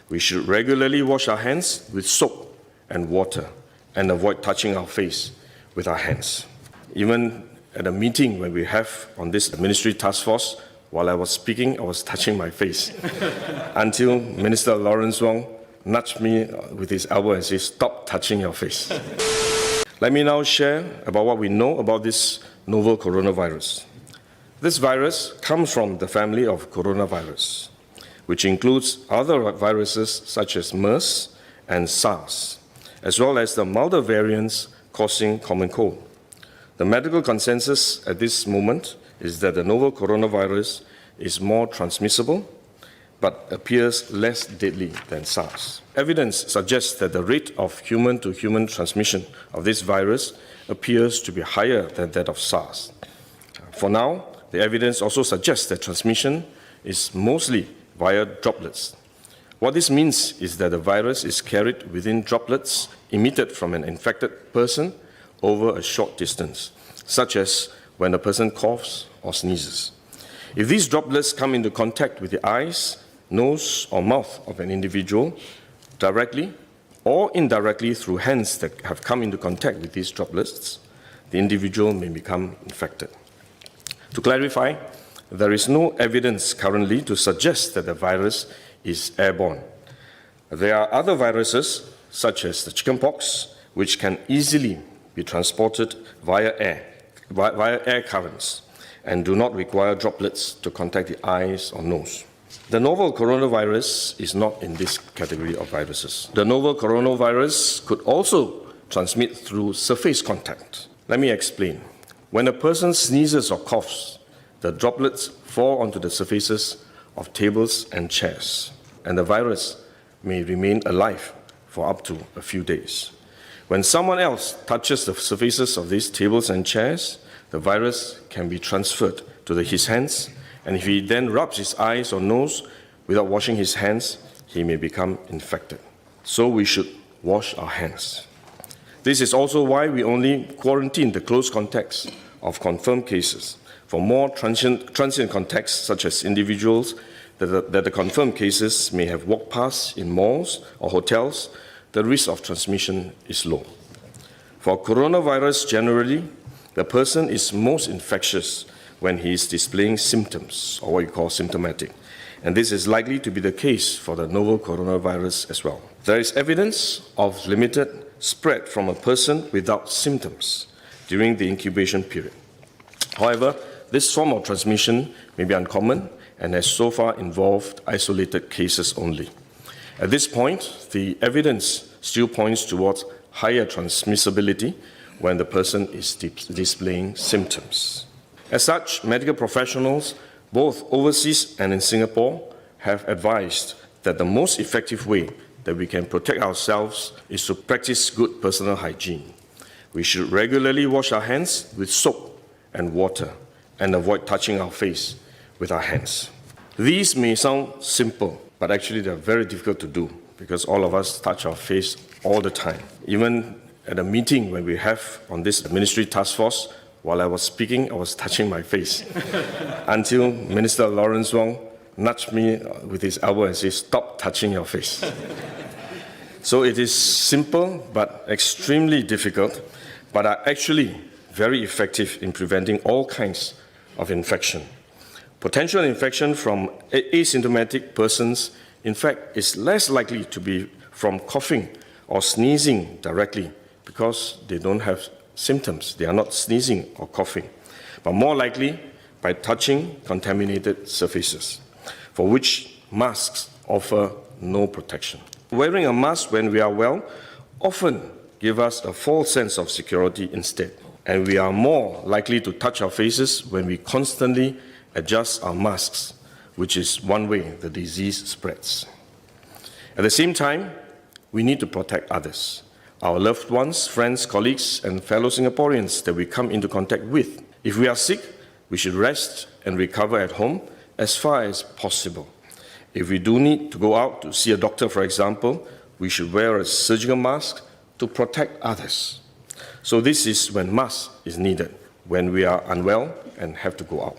We should regularly wash our hands with soap and water and avoid touching our face with our hands. Even at a meeting when we have on this ministry task force, while I was speaking, I was touching my face until Minister Lawrence Wong nudged me with his elbow and said, "Stop touching your face." Let me now share about what we know about this novel coronavirus. This virus comes from the family of coronavirus, which includes other viruses such as MERS and SARS, as well as the milder variants causing common cold. The medical consensus at this moment is that the novel coronavirus is more transmissible but appears less deadly than SARS. Evidence suggests that the rate of human-to-human transmission of this virus appears to be higher than that of SARS. For now, the evidence also suggests that transmission is mostly via droplets. What this means is that the virus is carried within droplets emitted from an infected person over a short distance, such as when a person coughs or sneezes. If these droplets come into contact with the eyes, nose, or mouth of an individual, directly or indirectly through hands that have come into contact with these droplets, the individual may become infected. To clarify, there is no evidence currently to suggest that the virus is airborne. There are other viruses, such as the chickenpox, which can easily be transported via air currents and do not require droplets to contact the eyes or nose. The novel coronavirus is not in this category of viruses. The novel coronavirus could also transmit through surface contact. Let me explain. When a person sneezes or coughs, the droplets fall onto the surfaces of tables and chairs, and the virus may remain alive for up to a few days. When someone else touches the surfaces of these tables and chairs, the virus can be transferred to his hands, and if he then rubs his eyes or nose without washing his hands, he may become infected. So we should wash our hands. This is also why we only quarantine the close contacts of confirmed cases. For more transient contacts, such as individuals that the confirmed cases may have walked past in malls or hotels, the risk of transmission is low. For coronavirus generally, the person is most infectious when he is displaying symptoms, or what you call symptomatic. And this is likely to be the case for the novel coronavirus as well. There is evidence of limited spread from a person without symptoms during the incubation period. However, this form of transmission may be uncommon and has so far involved isolated cases only. At this point, the evidence still points towards higher transmissibility when the person is displaying symptoms. As such, medical professionals, both overseas and in Singapore, have advised that the most effective way that we can protect ourselves is to practice good personal hygiene. We should regularly wash our hands with soap and water and avoid touching our face with our hands. These may sound simple, but actually they're very difficult to do because all of us touch our face all the time. Even at a meeting when we have on this ministry task force, while I was speaking, I was touching my face until Minister Lawrence Wong nudged me with his elbow and said, "Stop touching your face." So it is simple but extremely difficult, but are actually very effective in preventing all kinds of infection. Potential infection from asymptomatic persons, in fact, is less likely to be from coughing or sneezing directly because they don't have symptoms. They are not sneezing or coughing, but more likely by touching contaminated surfaces, for which masks offer no protection. Wearing a mask when we are well often gives us a false sense of security instead, and we are more likely to touch our faces when we constantly adjust our masks, which is one way the disease spreads. At the same time, we need to protect others, our loved ones, friends, colleagues, and fellow Singaporeans that we come into contact with. If we are sick, we should rest and recover at home as far as possible. If we do need to go out to see a doctor, for example, we should wear a surgical mask to protect others. So this is when mask is needed, when we are unwell and have to go out.